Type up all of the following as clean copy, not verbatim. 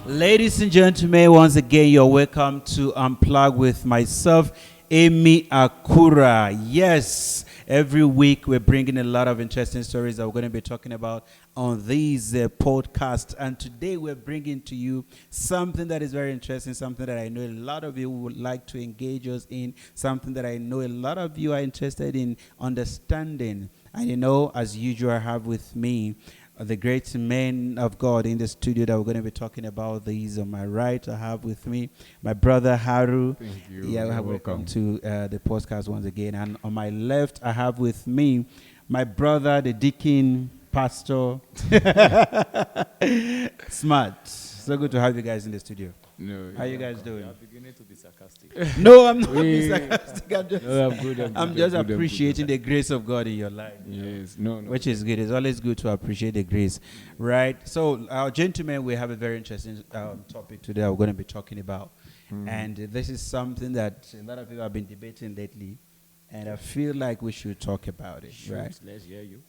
Ladies and gentlemen, once again, you're welcome to UnPlug with myself, Amy Akura. Yes, every week we're bringing a lot of interesting stories that we're going to be talking about on these podcasts. And today we're bringing to you something that is very interesting, something that I know a lot of you would like to engage us in, something that I know a lot of you are interested in understanding. And as usual, I have with me the great men of God in the studio that we're going to be talking about these. On my right, I have with me my brother Haru. Thank you. Yeah, welcome to the podcast once again. And on my left, I have with me my brother, the deacon, pastor, Smart. So good to have you guys in the studio. No, How you guys doing? You are beginning to be sarcastic. No, I'm not being sarcastic. I'm good. I'm just appreciating the grace of God in your life. Yes, no. Which is good. It's always good to appreciate the grace, right? So, gentlemen, we have a very interesting topic today that we're going to be talking about. And this is something that a lot of people have been debating lately. And I feel like we should talk about it, right? Let's hear you.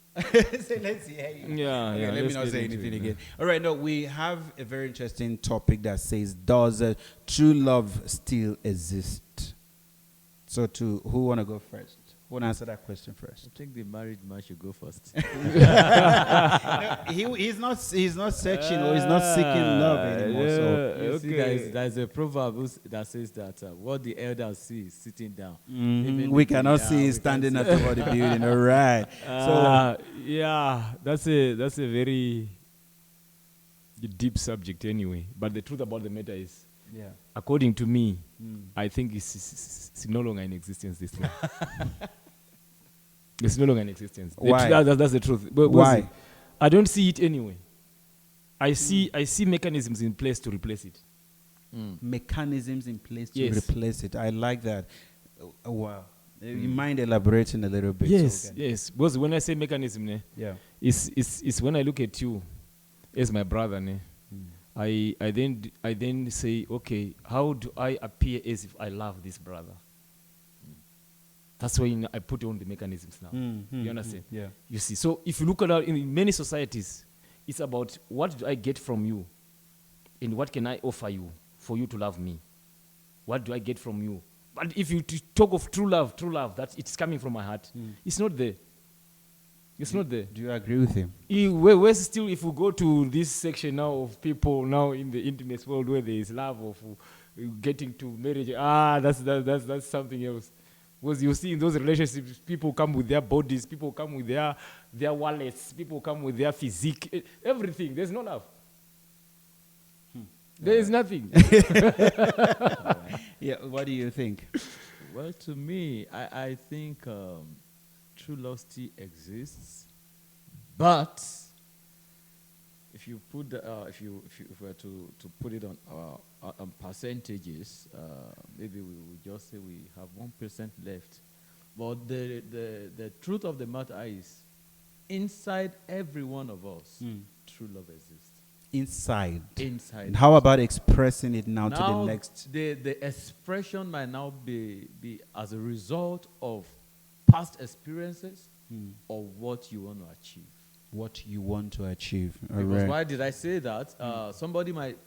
So let's hear you. Yeah, Okay, yeah. let me not say anything again. All right, no, we have a very interesting topic that says, does true love still exist? So, who want to go first? Who want to answer that question first? I think the married man should go first. He's not searching or he's not seeking love anymore. So You see, there's a proverb that says that what the elders see is sitting down. we cannot see standing at the body building. All right. That's a very deep subject anyway. But the truth about the matter is, according to me, I think it's no longer in existence, this one. It's no longer in existence. Why? That's the truth. But Why? I don't see it anyway. I see mechanisms in place to replace it. Mechanisms in place to Yes. replace it. I like that. Wow. You mind elaborating a little bit? Yes. Because when I say mechanism, Yeah. it's when I look at you as my brother, I then say, okay, how do I appear as if I love this brother? That's why I put on the mechanisms now. You understand? Yeah. You see, so if you look at in many societies, it's about what do I get from you, and what can I offer you for you to love me? What do I get from you? But if you talk of true love, that it's coming from my heart, it's not there. It's not there. Do you agree with him? Where's still, if we go to this section now of people now in the intimate world where there is love of getting to marriage, that's something else. Because you see in those relationships, people come with their bodies, people come with their wallets, people come with their physique, everything. There's no love. There is nothing. Yeah. What do you think? Well, to me, I think true love still exists, but if you put if you were to put it on percentages, maybe we would just say we have 1% left. But the truth of the matter is, inside every one of us, true love exists. Inside. Inside. How about expressing it now to the next? The expression might now be as a result of past experiences or what you want to achieve. What you want to achieve. All Because right. why did I say that? Somebody might,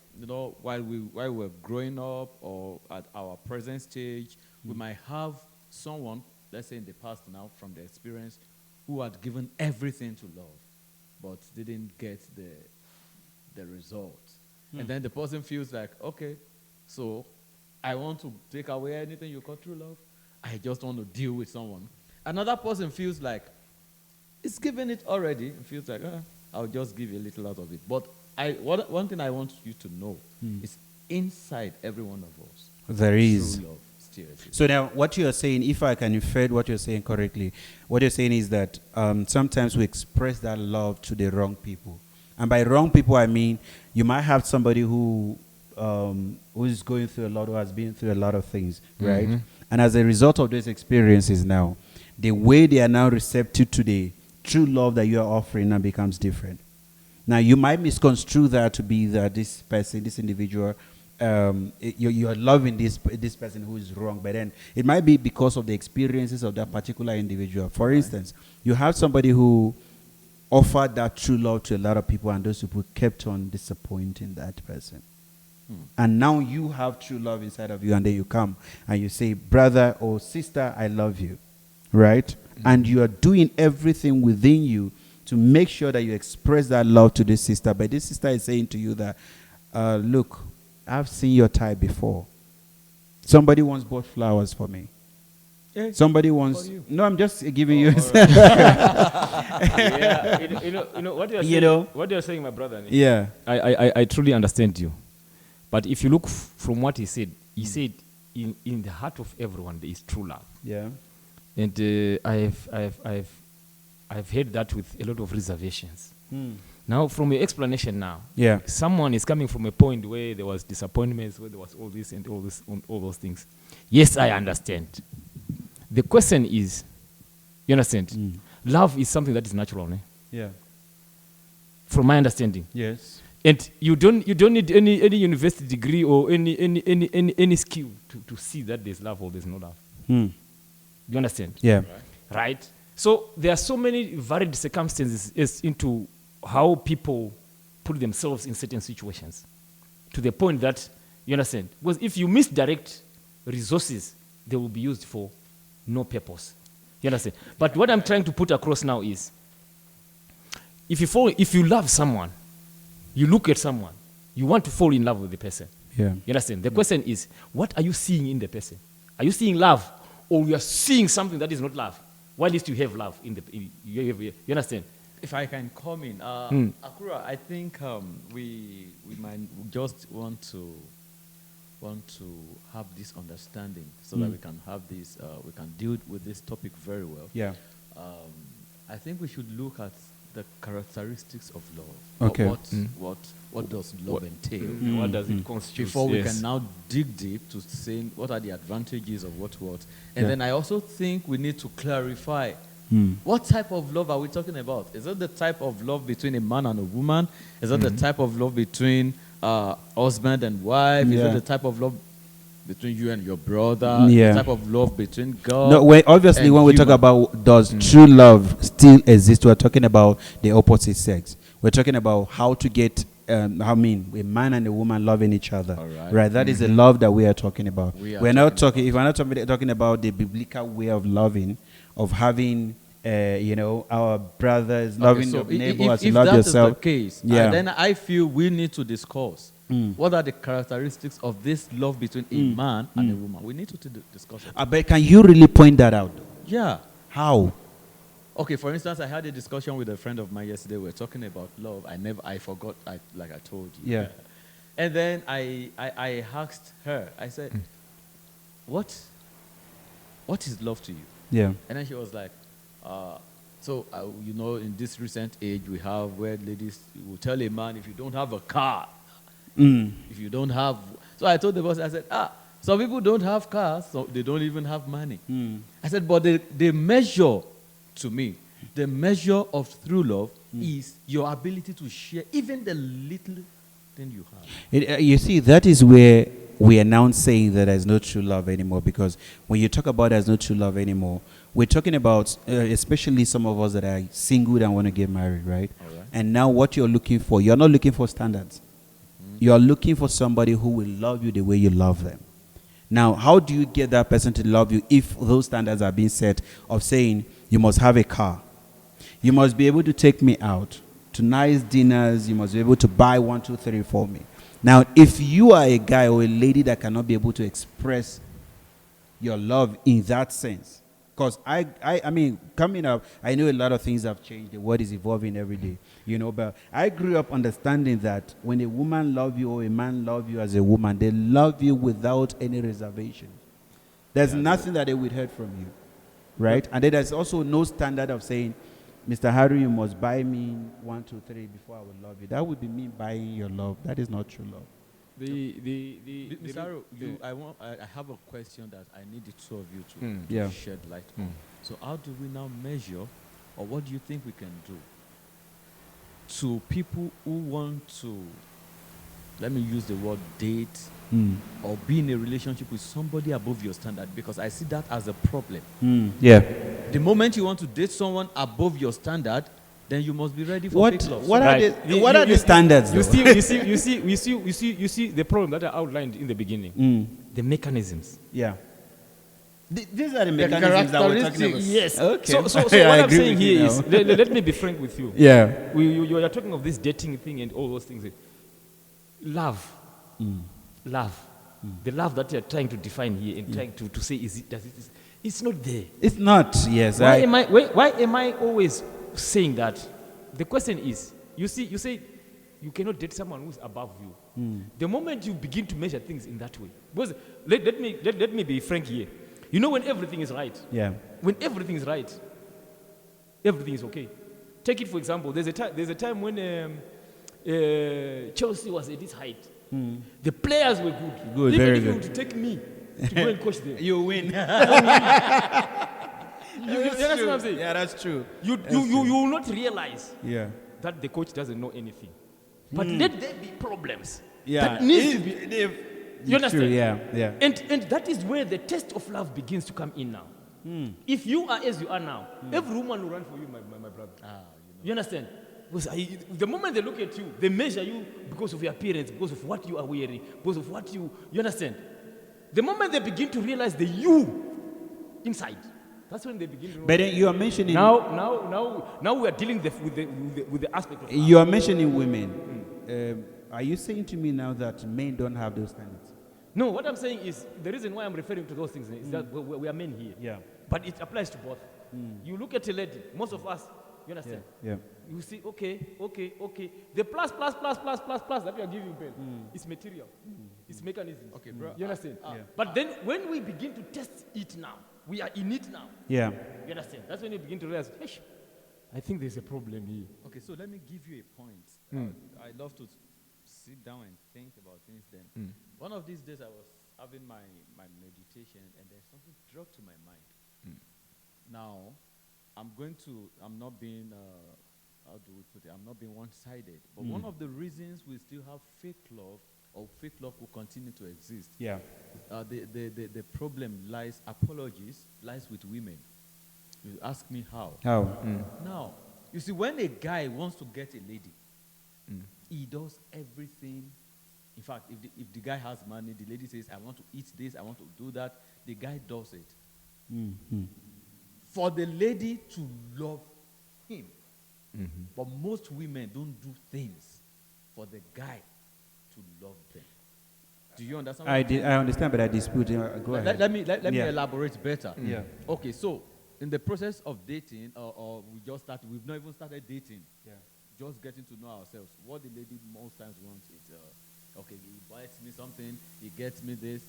while we're growing up or at our present stage, we might have someone, let's say in the past now, from the experience, who had given everything to love, but didn't get the result. And then the person feels like, okay, so I want to take away anything you call true love. I just want to deal with someone. Another person feels like, it's given it already, and feels like, I'll just give you a little out of it. But one thing I want you to know is inside every one of us, There is. true love still exists. So now, what you are saying, if I can infer what you're saying correctly, what you're saying is that sometimes we express that love to the wrong people. And by wrong people, I mean you might have somebody who is going through a lot, who has been through a lot of things, right? And as a result of those experiences now, the way they are now receptive to the true love that you are offering now becomes different. Now, you might misconstrue that to be that this person, this individual, you're loving this person who is wrong, but then it might be because of the experiences of that particular individual. For instance, you have somebody who offered that true love to a lot of people, and those people kept on disappointing that person. And now you have true love inside of you, and then you come and you say, brother or sister, I love you, right? And you are doing everything within you to make sure that you express that love to this sister. But this sister is saying to you that, look, I've seen your type before. Somebody once bought flowers for me. Yeah. Somebody wants. No, I'm just giving you. Yeah, you know what you're saying. You know? What you're saying, my brother. Yeah. I truly understand you, but if you look from what he said in the heart of everyone there is true love, Yeah. and I've heard that with a lot of reservations. Now, from your explanation now, Yeah. someone is coming from a point where there was disappointments, where there was all this and all this, all those things. Yes, I understand. The question is, you understand? Love is something that is natural, Yeah. from my understanding. Yes. And you don't need any university degree or any skill to see that there's love or there's no love. You understand? Yeah. Right? So there are so many varied circumstances as into how people put themselves in certain situations, to the point that, you understand? Because if you misdirect resources, they will be used for no purpose. You understand? But what I'm trying to put across now is, if you love someone, you look at someone, you want to fall in love with the person. Yeah. You understand? The question is, what are you seeing in the person? Are you seeing love, or you are seeing something that is not love? Why at least you have love you understand? If I can come in, Akura, I think we might just want to have this understanding so that we can have this, we can deal with this topic very well. Yeah. I think we should look at the characteristics of love. Okay. What does love entail? What does it constitute? Before we can now dig deep to say what are the advantages of what. And then I also think we need to clarify what type of love are we talking about? Is it the type of love between a man and a woman? Is it the type of love between husband and wife? Is it the type of love between you and your brother? Yeah. The type of love between God? No, obviously, and when we talk human? about does true love still exist, we're talking about the opposite sex. We're talking about how to get, a man and a woman loving each other. All right. Right? That is the love that we are talking about. We're not talking, if we're not talking about the biblical way of loving, of having, our brothers, loving your neighbor as you love yourself. If that is the case, then I feel we need to discuss what are the characteristics of this love between a man and a woman. We need to discuss it. But can you really point that out? Yeah. How? Okay, for instance, I had a discussion with a friend of mine yesterday. We were talking about love. I forgot, like I told you. Yeah. And then I asked her, I said, what is love to you? Yeah. And then she was like, in this recent age we have where ladies will tell a man, if you don't have a car, if you don't have... So I told the boss, I said, some people don't have cars, so they don't even have money. I said, but the measure, to me, the measure of true love is your ability to share even the little thing you have. You see, that is where we are now saying that there's no true love anymore, because when you talk about there's no true love anymore, we're talking about, especially some of us that are single and want to get married, right? All right. And now what you're looking for, you're not looking for standards. You're looking for somebody who will love you the way you love them. Now, how do you get that person to love you if those standards are being set of saying you must have a car, you must be able to take me out to nice dinners, you must be able to buy 1, 2, 3 for me. Now, if you are a guy or a lady that cannot be able to express your love in that sense, because I mean, coming up, I know a lot of things have changed. The world is evolving every day, but I grew up understanding that when a woman loves you or a man loves you as a woman, they love you without any reservation. There's nothing that they withhold from you, right? And then there's also no standard of saying, Mr. Harry, you must buy me 1, 2, 3 before I will love you. That would be me buying your love. That is not true love. Mr. Harry, I have a question that I need the two of you to shed light on. So how do we now measure, or what do you think we can do to people who want to, let me use the word date, or be in a relationship with somebody above your standard? Because I see that as a problem. Yeah. The moment you want to date someone above your standard, then you must be ready for fake love. What Right. what are the standards? You though? you see the problem that I outlined in the beginning. The mechanisms. Yeah. These are the mechanisms that we're talking about. Yes. Okay. So I what I'm agree saying with you here is, now. let me be frank with you. Yeah. You are talking of this dating thing and all those things. Love. Love. The love that you're trying to define here and trying to say, it's not there. It's not. Yes. Why am I always saying that? The question is, you say you cannot date someone who's above you. The moment you begin to measure things in that way, because let me be frank here. You know, when everything is right, Yeah. when everything is right, everything is okay. Take it for example. There's a time when Chelsea was at its height. The players were good. Good, Even very if you good. were to take me to go and coach them, You win. you understand what I'm saying? Yeah, that's true. You will not realize Yeah. that the coach doesn't know anything. But let there be problems. Yeah. That needs to be. You understand? True. Yeah. Yeah. And that is where the test of love begins to come in now. If you are as you are now, every woman will run for you, my brother. You understand? Because the moment they look at you, they measure you because of your appearance, because of what you are wearing, because of what you understand? The moment they begin to realize the you inside, that's when they begin to know. But then you are mentioning Now we are dealing with the aspect of love. you are mentioning women. Are you saying to me now that men don't have those standards? No, what I'm saying is the reason why I'm referring to those things is that we are men here. Yeah. But it applies to both. You look at a lady, most of us, you understand? Yeah. You see, okay. The plus that we are giving Ben, is material. It's mechanisms. Okay, bro. You understand? Yeah. But then when we begin to test it now, we are in it now. Yeah. You understand? That's when you begin to realize, "Eish, I think there's a problem here." Okay, so let me give you a point. I love to sit down and think about things then. One of these days I was having my meditation and then something dropped to my mind. Now, I'm not being, how do we put it? I'm not being one-sided. But one of the reasons we still have fake love, or fake love will continue to exist, Yeah. the problem lies with women. You ask me how. How? Now, you see, when a guy wants to get a lady, he does everything. In fact, if the guy has money, the lady says, I want to eat this, I want to do that, the guy does it. For the lady to love him. But most women don't do things for the guy to love them. Do you understand? I understand, but I dispute. Go ahead. Let me Yeah. elaborate better. Yeah. Okay, so in the process of dating, or we've not even started dating. Yeah. Just getting to know ourselves. What the lady most times wants is, okay, he buys me something, he gets me this.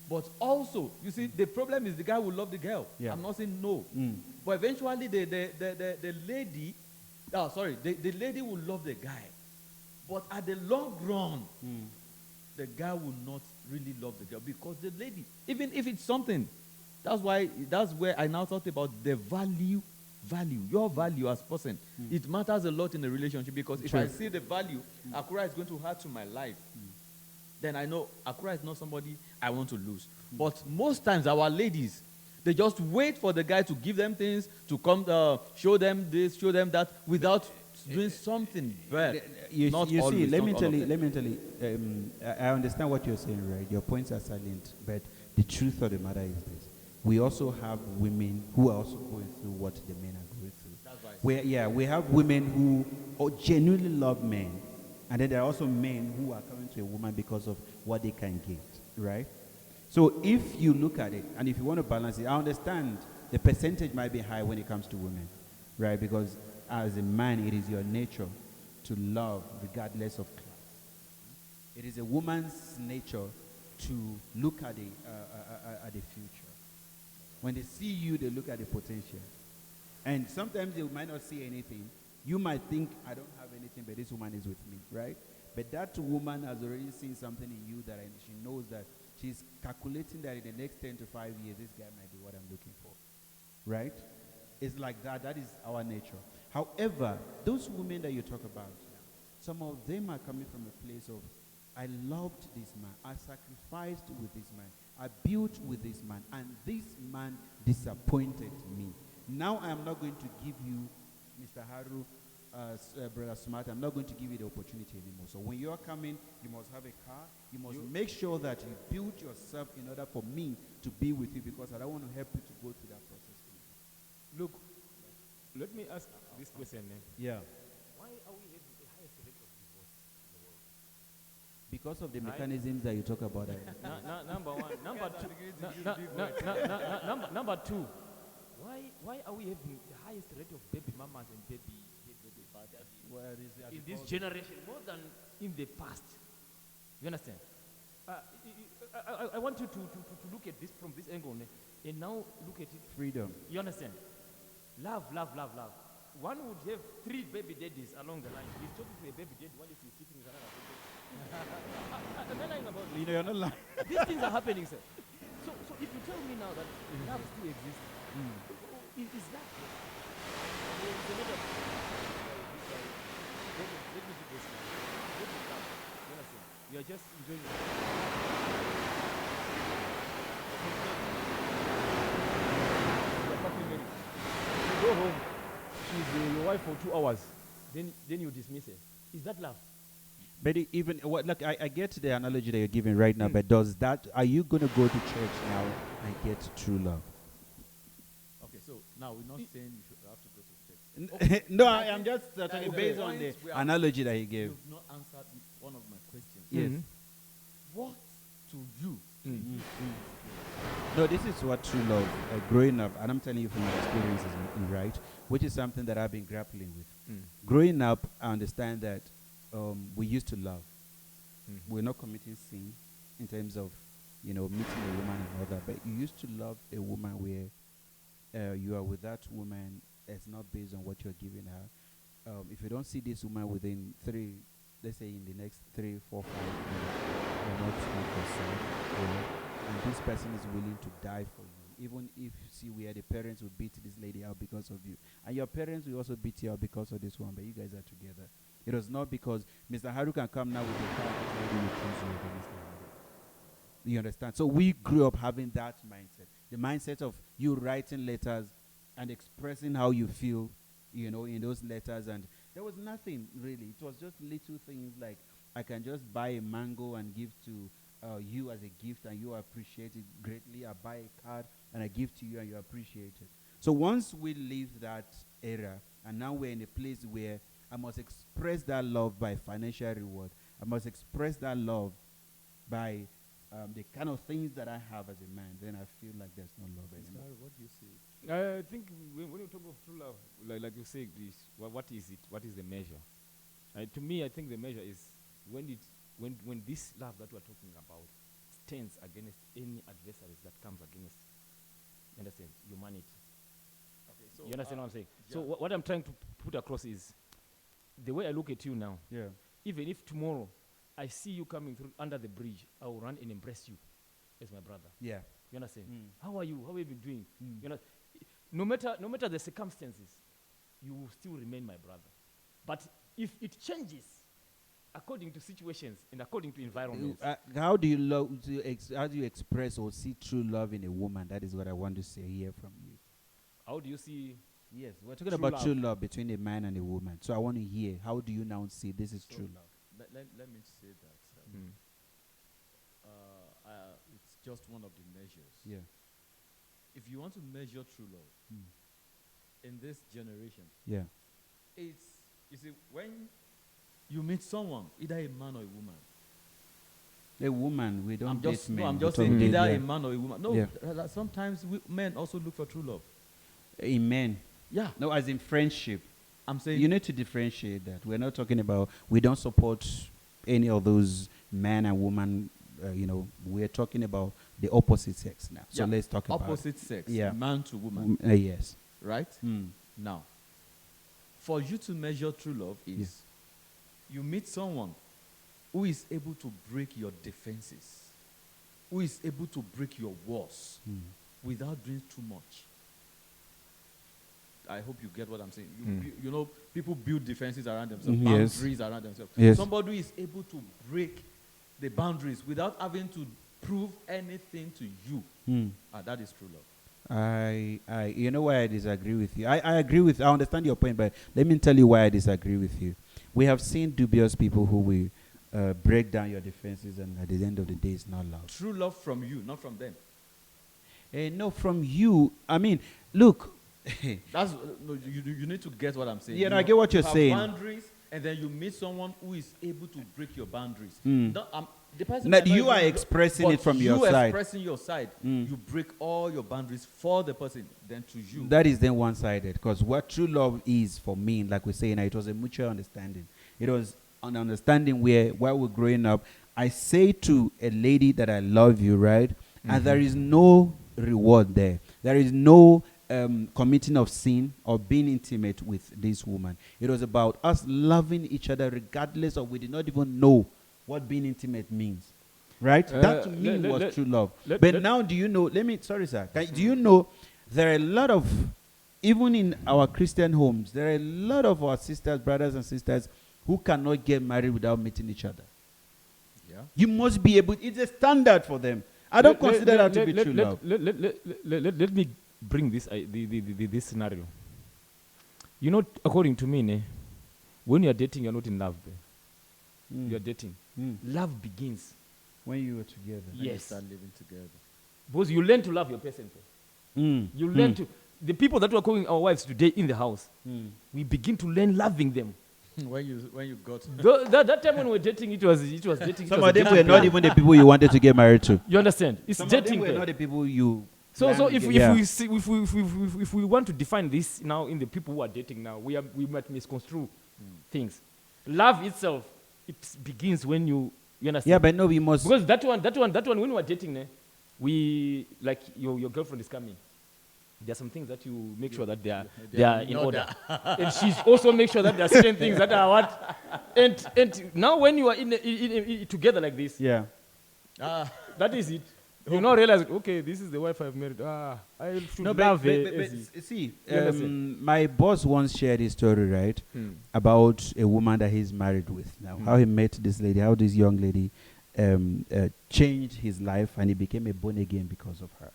But also, you see, the problem is the guy will love the girl. Yeah. I'm not saying no. But eventually the lady, the lady will love the guy. But at the long run, the guy will not really love the girl because the lady, even if it's something, that's where I now talked about the value, your value as person. It matters a lot in a relationship because if I see the value, Akura is going to add to my life, then I know Akura is not somebody I want to lose. But most times our ladies, they just wait for the guy to give them things, to come show them this, show them that, without doing something bad. You Always, see, let not me all tell of you. them. Let me tell you. I understand what you're saying, right? Your points are salient, but the truth of the matter is this: we also have women who are also going through what the men are going through. That's right. We have women who genuinely love men, and then there are also men who are coming to a woman because of what they can get, right? So if you look at it, and if you want to balance it, I understand the percentage might be high when it comes to women, right? Because as a man, it is your nature to love regardless of class. It is a woman's nature to look at the future. When they see you, they look at the potential. And sometimes they might not see anything. You might think, I don't have anything, but this woman is with me, right? But that woman has already seen something in you that she knows that she's calculating that in the next 10 to 5 years, this guy might be what I'm looking for, right? It's like that. That is our nature. However, those women that you talk about, some of them are coming from a place of, I loved this man, I sacrificed with this man, I built with this man, and this man disappointed me. Now I am not going to give you, Mr. Haru, Brother Smart, I'm not going to give you the opportunity anymore. So when you're coming, you must have a car. You must make sure that you build yourself in order for me to be with you, because I don't want to help you to go through that process. Look, let me ask this question. Yeah. Why are we having the highest rate of divorce in the world? Because of the mechanisms that you talk about. Number one. Number two. Number two. Why are we having the highest rate of baby mamas and baby fathers in this generation more than in the past? You understand? I want you to look at this from this angle, and now look at it. Freedom. You understand? Love. One would have 3 baby daddies along the line. He's talking to a baby daddy while he's sitting with another baby. I'm not lying about this. You're not lying. These things are happening, sir. So if you tell me now that love still exists, is that? It's a matter of, let me do this now. What is love? You understand? We are just enjoying it. You're fucking married. You go home, she's your wife for 2 hours, then you dismiss her. Is that love? But even look, I get the analogy that you're giving right now, but are you going to go to church now and get true love? Okay, so now we're not saying you should have to go to church. Okay. No, I'm just talking based on the analogy that he gave. You've not answered one of my questions. Yes. What to you? No, this is what true love, growing up, and I'm telling you from my experiences, right, which is something that I've been grappling with. Growing up, I understand that we used to love. We're not committing sin in terms of, meeting a woman and all that, but you used to love a woman where you are with that woman. It's not based on what you're giving her. If you don't see this woman within let's say in the next 3, 4, 5 years, you're not concerned. And this person is willing to die for you. Even if, where the parents will beat this lady out because of you. And your parents will also beat you out because of this one, but you guys are together. It was not because Mr. Haru can come now with a car and maybe will choose you over Mr. Haru. You understand? So we grew up having that mindset. The mindset of you writing letters and expressing how you feel, in those letters. And there was nothing really. It was just little things like I can just buy a mango and give to you as a gift and you appreciate it greatly. I buy a card and I give to you and you appreciate it. So once we leave that era and now we're in a place where I must express that love by financial reward. I must express that love by the kind of things that I have as a man. Then I feel like there's no love anymore. What do you say? I think when you talk of true love, like you say, what is it? What is the measure? To me, I think the measure is when this love that we're talking about stands against any adversaries that comes against, you understand, humanity. Okay, so you understand what I'm saying? yeah. So what I'm trying to put across is the way I look at you now. Yeah. Even if tomorrow I see you coming through under the bridge, I will run and embrace you as my brother. Yeah. You understand? How are you? How have you been doing? You know, no matter the circumstances, you will still remain my brother. But if it changes according to situations and according to environments, how do you express or see true love in a woman? That is what I want to say here from you. how do you see? Yes, we're talking about true love between a man and a woman. So I want to hear, how do you now see this is true love? Let me say that it's just one of the measures. Yeah. If you want to measure true love in this generation, Yeah. it's, you see, when you meet someone, either a man or a woman. A woman, we don't date men. I'm just we saying date- either yeah. a man or a woman. No, Yeah. Sometimes men also look for true love. In men. Yeah. No, as in friendship. I'm saying You need to differentiate that. We're not talking about, we don't support any of those man and woman, we're talking about the opposite sex now. So Yeah. let's talk about opposite sex, Yeah. man to woman, yes. right? Mm. Now, for you to measure true love is you meet someone who is able to break your defenses, who is able to break your walls without doing too much. I hope you get what I'm saying. You know, people build defenses around themselves, Yes. boundaries around themselves. Yes. Somebody who is able to break the boundaries without having to prove anything to you. That is true love. You know why I disagree with you. I agree with. I understand your point, but let me tell you why I disagree with you. We have seen dubious people who will break down your defenses, and at the end of the day, it's not love. True love from you, not from them. No, from you. I mean, look. That's no, you need to get what I'm saying. Yeah, no, I get what you're have saying. Boundaries, and then you meet someone who is able to break your boundaries. Mm. The person Now, might not you are even- expressing but it from you your side. expressing your side. Mm. You break all your boundaries for the person, then to you. That is then one-sided, because what true love is for me, like we say, it was a mutual understanding. It was an understanding where, while we're growing up, I say to a lady that I love you, right? And there is no reward there. There is no committing of sin or being intimate with this woman. It was about us loving each other regardless of we did not even know what being intimate means. Right? That to me was true love. But now do you know, sorry sir, do you know there are a lot of, even in our Christian homes, there are a lot of our sisters, brothers and sisters who cannot get married without meeting each other. Yeah. You must be able, it's a standard for them. I don't consider that to be true love. Let me bring this this scenario. You know, according to me, when you are dating, you are not in love. You are dating. Love begins When you were together. When you Yes. start living together. because you learn to love your person. You learn to. The people that were calling our wives today in the house, we begin to learn loving them. when you got That time when we were dating, it was dating. Some of them were not even the people you wanted to get married to. You understand? It's Some dating. of them were not the people you. So planned if to if get- we see, if we want to define this now in the people who are dating now, we might misconstrue things. Love itself, it begins when you understand. Yeah, but no, we must. Because that one when we are dating, we like your girlfriend is coming. There are some things that you make sure that they are in order, and she's also make sure that there are certain things that are what. And now when you are in together like this, Yeah. that is it. You now realize, okay, this is the wife I've married. I should No, love but her. see, You understand? my boss once shared his story, right, about a woman that he's married with now. How he met this lady, how this young lady changed his life, and he became a born again because of her.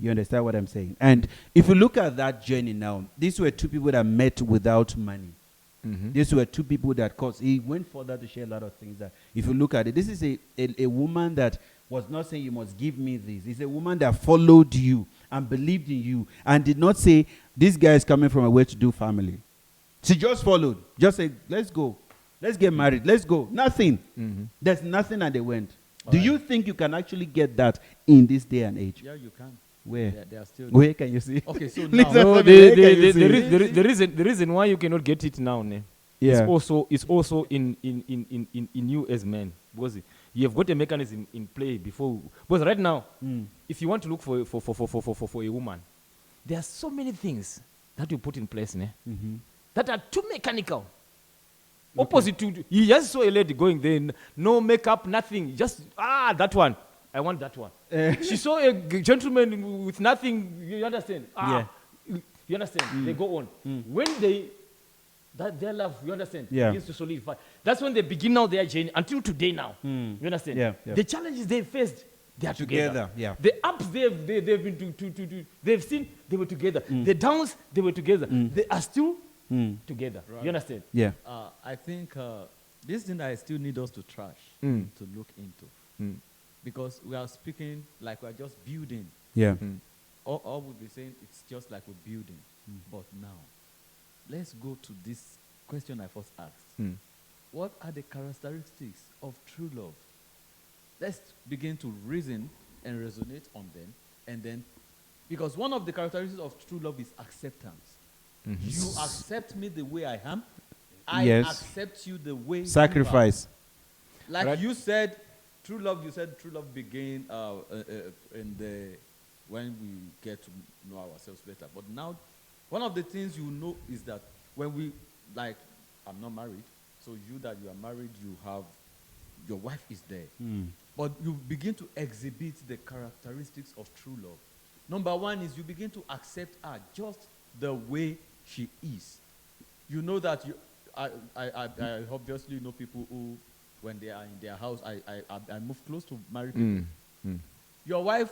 You understand what I'm saying? And if you look at that journey now, these were two people that met without money. These were two people that, cause he went further to share a lot of things that, if you look at it, this is a woman that was not saying you must give me this. It's a woman that followed you and believed in you and did not say, this guy is coming from a well-to-do family. She just followed. Just said, let's go. Let's get married. Let's go. Nothing. There's nothing, and they went. Do you think you can actually get that in this day and age? Yeah, you can. Where? They are still. Where can you see? Okay, so Please now. don't- No, Where can you see? the reason why you cannot get it now, Yeah. it's also in you as men, because you have got a mechanism in play before. Because right now, if you want to look for a woman, there are so many things that you put in place, that are too mechanical. Opposite to you just saw a lady going there, no makeup, nothing, just that one. I want that one. She saw a gentleman with nothing. You understand? You understand? They go on. When their love, you understand, Yeah. begins to solidify. That's when they begin now their journey until today now. You understand? Yeah. The challenges they faced, they are together. Yeah. The ups they've been to they've seen, they were together. The downs, they were together. They are still together. Right. You understand? Yeah. I think this thing I still need us to trash, to look into. Because we are speaking like we are just building. Yeah. All we'll be saying it's just like we're building. But now, let's go to this question I first asked. What are the characteristics of true love? Let's begin to reason and resonate on them. And then, because one of the characteristics of true love is acceptance. You accept me the way I am. I Yes. accept you the way Sacrifice. you are. Like Right. you said, true love began when we get to know ourselves better. But now, one of the things you know is that when we, like, I'm not married, so you that you are married, you have, your wife is there. But you begin to exhibit the characteristics of true love. Number one is you begin to accept her just the way she is. You know that I obviously know people who, when they are in their house, I move close to married people. Your wife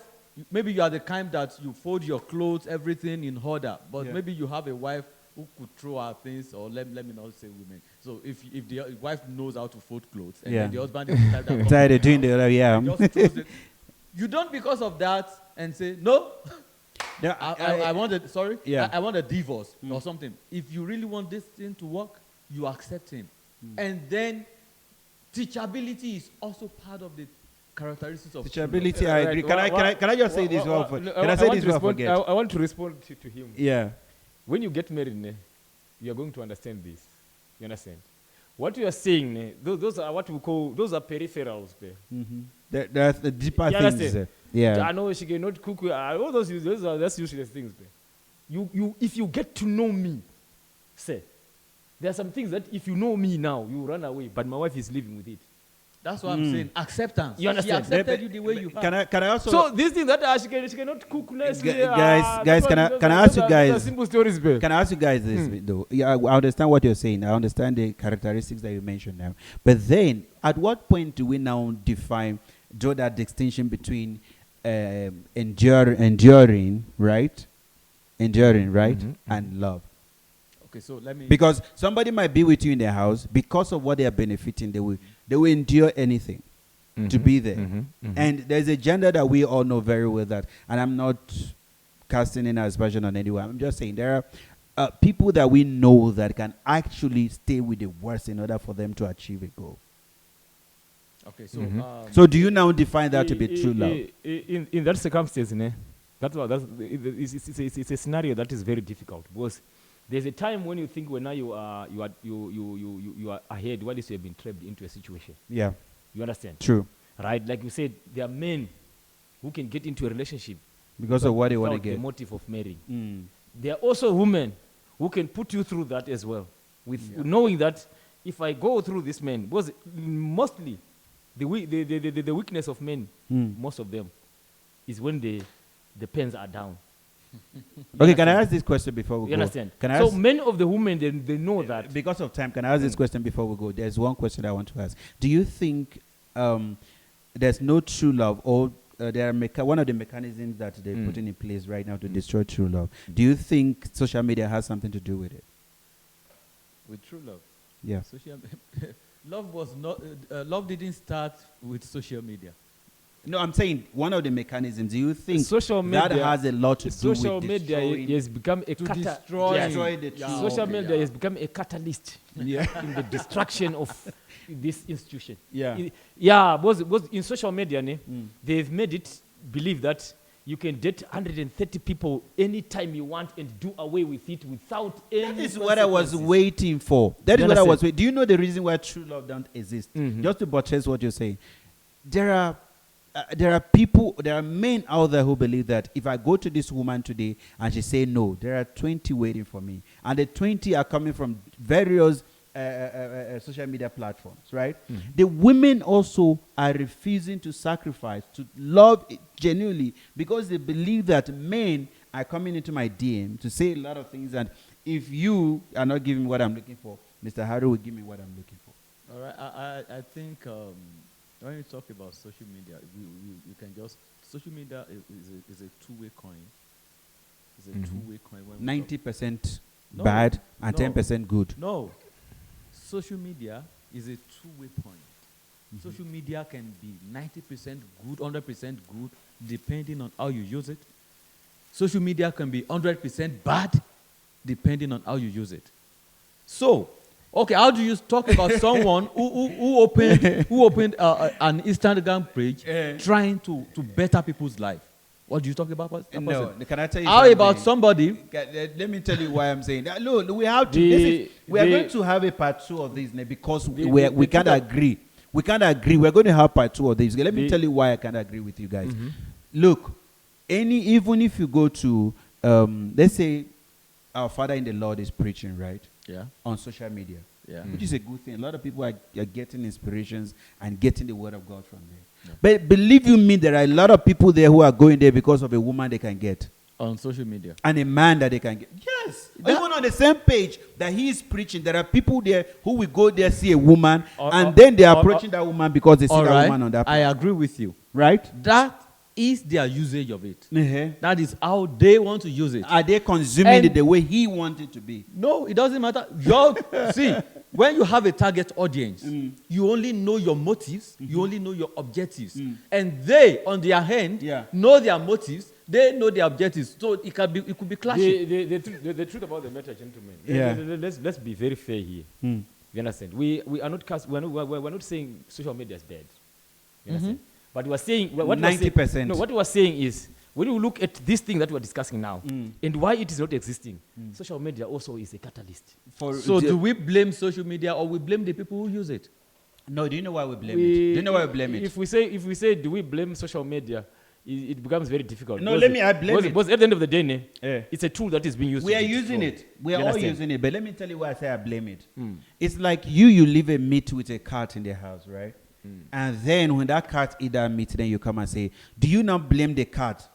maybe you are the kind that you fold your clothes, everything in order, but Yeah. maybe you have a wife who could throw out things, or let me not say women. So if the wife knows how to fold clothes, and Yeah. then the husband is the type that Tired of comes doing in house, yeah. just throws it. You don't, because of that, and say no. Yeah, I want a sorry. Yeah. I want a divorce or something. If you really want this thing to work, you accept him, and then teachability is also part of the characteristics of teachability. I agree. Right. Can I just say this? Well, can I say this? Well, forget. I want to respond to him. Yeah. When you get married, you are going to understand this. You understand? What you are saying, those are what we call, those are peripherals. That's the deeper You things. understand? Yeah. I know she cannot cook. All those are that's useless things. If you get to know me, say, there are some things that if you know me now, you run away. But my wife is living with it. That's what I'm saying. Acceptance. You understand? She accepted you the way you are. Can I also? So these things that she cannot cook nicely. Guys, can I ask you guys? Those are simple stories, babe. Can I ask you guys this though? Yeah, I understand what you're saying. I understand the characteristics that you mentioned now. But then, at what point do we now draw that distinction between enduring, right? Enduring, right, and love? Okay, so let me. Because somebody might be with you in their house because of what they are benefiting. They will endure anything to be there. And there's a gender that we all know very well that, and I'm not casting in aspersion on anyone. I'm just saying there are people that we know that can actually stay with the worst in order for them to achieve a goal. Okay, so So do you now define that to be true love? In that circumstance, it's a scenario that is very difficult because there's a time when you think when now you are ahead, while you have been trapped into a situation. Yeah, You understand? true. Right? Like you said, there are men who can get into a relationship Because of what they want to without the get. motive of marrying. There are also women who can put you through that as well, with knowing that if I go through this man, because mostly the weakness of men, most of them, is when the pens are down. Okay, can I ask this question before we You go? understand? Can I So ask, many of the women, they know that. because of time, can I ask this question before we go? There's one question I want to ask. Do you think there's no true love, or there are one of the mechanisms that they're putting in place right now to destroy true love? Do you think social media has something to do with it? with true love. Yeah. Social love was not love didn't start with social media. No, I'm saying one of the mechanisms. Do you think Social that media- has a lot to do Social with media destroying, has become a destroy the true social love? media has become a catalyst in the destruction of this institution. Yeah. Because in social media, they've made it believe that you can date 130 people anytime you want and do away with it without any. That is what I was consequences. waiting for. That You is what I was understand? waiting. Do you know the reason why true love don't exist? Just to buttress what you're saying, there are people, there are men out there who believe that if I go to this woman today and she say no, there are 20 waiting for me, and the 20 are coming from various social media platforms, right? The women also are refusing to sacrifice, to love genuinely, because they believe that men are coming into my DM to say a lot of things, and if you are not giving me what I'm looking for, Mr. Harry will give me what I'm looking for. All right, I think when you talk about social media, you can just social media is a two-way coin. It's a two-way coin. When we talk- 90% No, bad and no. 10% good. No, social media is a two-way point. Social media can be 90% good, 100% good, depending on how you use it. Social media can be 100% bad, depending on how you use it. So, okay, how do you talk about someone who opened an Instagram page trying to better people's life? What do you talk about? That No, person? can I tell you How something? about somebody? Let me tell you why I'm saying that. Look, we have to. We are the- going to have a part 2 of this because the- we the can't truth of- agree. We can't agree. We're going to have part 2 of this. Let me The- tell you why I can't agree with you guys. Look, even if you go to, let's say, our Father in the Lord is preaching, right, Yeah, on social media, yeah. which is a good thing. A lot of people are getting inspirations and getting the word of God from there. But believe you me, there are a lot of people there who are going there because of a woman they can get On social media. and a man that they can get. Yes. Even on the same page that he is preaching, there are people there who will go there, see a woman, and then they are approaching that woman because they see that woman on that I page. agree with you. Right? That is their usage of it. Uh-huh. That is how they want to use it. Are they consuming And- it the way he wanted to be? No, it doesn't matter. See, when you have a target audience, you only know your motives, you only know your objectives. And they, on their hand, Yeah. know their motives, they know their objectives. So it could be clashing. The truth about the matter, gentlemen. Yeah. Let's be very fair here. You understand? We are not we're not saying social media is bad. You understand? But we are saying what 90%. No, what we are saying is when you look at this thing that we are discussing now and why it is not existing, social media also is a catalyst. So do we blame social media or we blame the people who use it? No, do you know why we blame it? Do you know why we blame it? If we say do we blame social media, it becomes very difficult. No, Because I blame it. Because at the end of the day, Yeah. it's a tool that is being used. We to are do using so. it. We You are all understand? using it. But let me tell you why I say I blame it. It's like you leave a meat with a cat in the house, right? And then when that cat eat that meat, then you come and say, do you not blame the cat?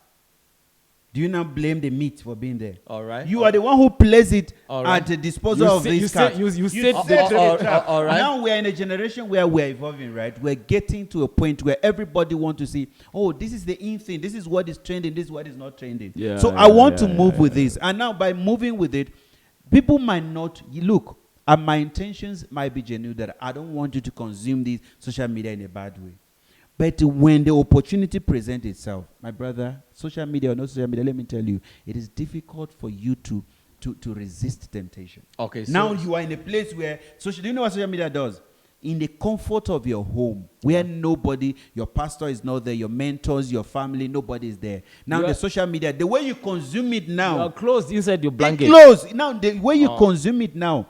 Do you not blame the meat for being there? All right. You are the one who placed it All right. at the disposal of this cat. You said set the the trap. all right. Now we are in a generation where we are evolving, right? We're getting to a point where everybody wants to see, oh, this is the in thing. This is what is trending. This is what is not trending. Yeah, So I want to move with this. And now by moving with it, people might not look. And my intentions might be genuine that I don't want you to consume this social media in a bad way. But when the opportunity presents itself, my brother, social media or no social media, let me tell you, it is difficult for you to resist temptation. Okay. So Now you are in a place where do you know what social media does? In the comfort of your home, where nobody, your pastor is not there, your mentors, your family, nobody is there. Now the social media, the way you consume it You now, are closed inside your it's blanket. close. Now the way you consume it now,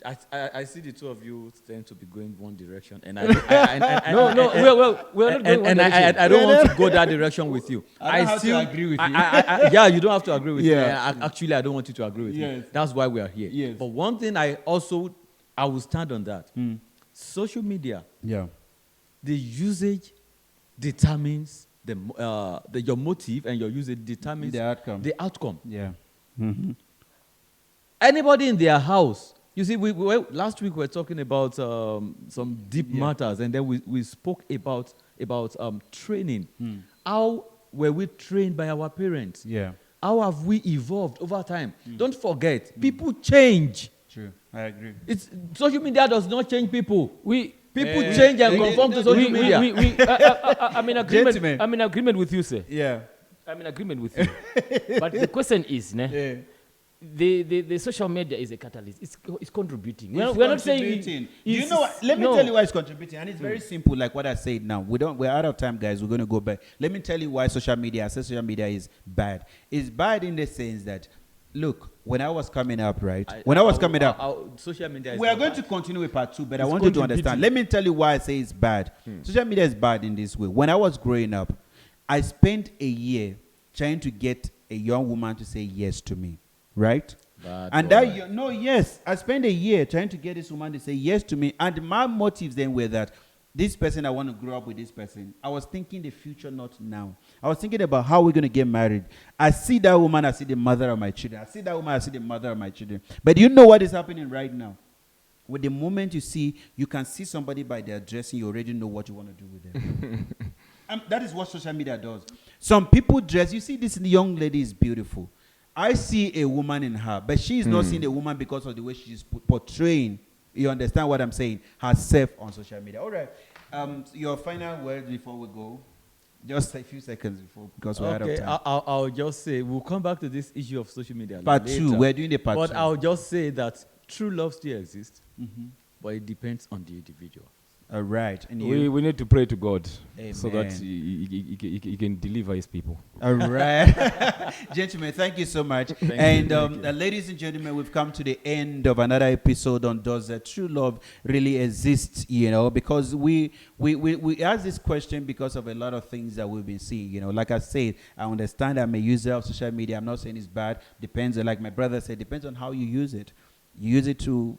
I see the two of you tend to be going one direction, and No, we're not going one direction. I don't want to go that direction with you. I don't have to agree with you. Yeah, you don't have to agree with me. Yeah. Actually, I don't want you to agree with Yes. me. That's why we are here. Yes. But one thing I will stand on that. Social media, yeah, the usage determines your motive, and your usage determines the outcome. the outcome. Yeah. Anybody in their house, you see, last week we were talking about some deep matters, and then we spoke about training. How were we trained by our parents? Yeah. How have we evolved over time? Don't forget, people change. True. I agree. Social media does not change people. People Eh, change and we- conform to social media. I'm in agreement. Gentlemen. I'm in agreement with you, sir. Yeah. I'm in agreement with you. But the question is, Yeah. the social media is a catalyst. It's contributing. It's We're not saying. contributing. You know what? Let me tell you why it's contributing, and it's very simple. Like what I said now, we're out of time, guys. We're going to go back. Let me tell you why social media. I say social media is bad. It's bad in the sense that, look, when I was coming up, right? Social media is We are not going bad. to continue with part 2, but I It's want you to contributing. understand. Let me tell you why I say it's bad. Social media is bad in this way. When I was growing up, I spent a year trying to get a young woman to say yes to me, right? Bad And boy. yes, I spent a year trying to get this woman to say yes to me. And my motives then were that this person, I want to grow up with this person. I was thinking the future, not now. I was thinking about how we're going to get married. I see that woman, I see the mother of my children. I see that woman, I see the mother of my children. But do you know what is happening right now? With the moment you can see somebody by their dressing, you already know what you want to do with them. That is what social media does. Some people dress, you see this young lady is beautiful. I see a woman in her, but she is not seeing a woman because of the way she's portraying, you understand what I'm saying, herself on social media. All right. Your final word before we go. Just a few seconds before, because we're out of Okay, time. I'll just say, we'll come back to this issue of social media Part later. 2, we're doing the part 2. But I'll just say that true love still exists, but it depends on the individual. All right. And you? We need to pray to God so that Amen. he can deliver his people. All right. Gentlemen, thank you so much. Thank you. Ladies and gentlemen, we've come to the end of another episode on Does True Love Really Exist? Because we ask this question because of a lot of things that we've been seeing. Like I said, I understand I'm a user of social media. I'm not saying it's bad. Depends, like my brother said, depends on how you use it. You use it to,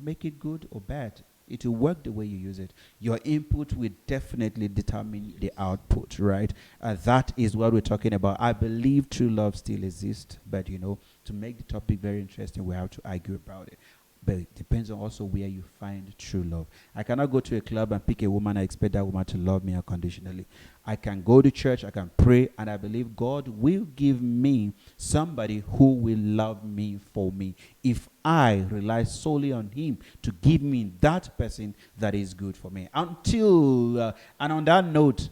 make it good or bad. It will work the way you use it. Your input will definitely determine the output, right? That is what we're talking about. I believe true love still exists, but to make the topic very interesting, we have to argue about it. But it depends on also where you find true love. I cannot go to a club and pick a woman and expect that woman to love me unconditionally. I can go to church, I can pray, and I believe God will give me somebody who will love me for me if I rely solely on Him to give me that person that is good for me. And on that note,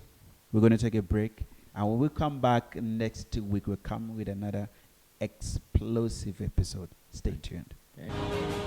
we're going to take a break. And when we come back next week, we'll come with another explosive episode. Stay tuned. Okay.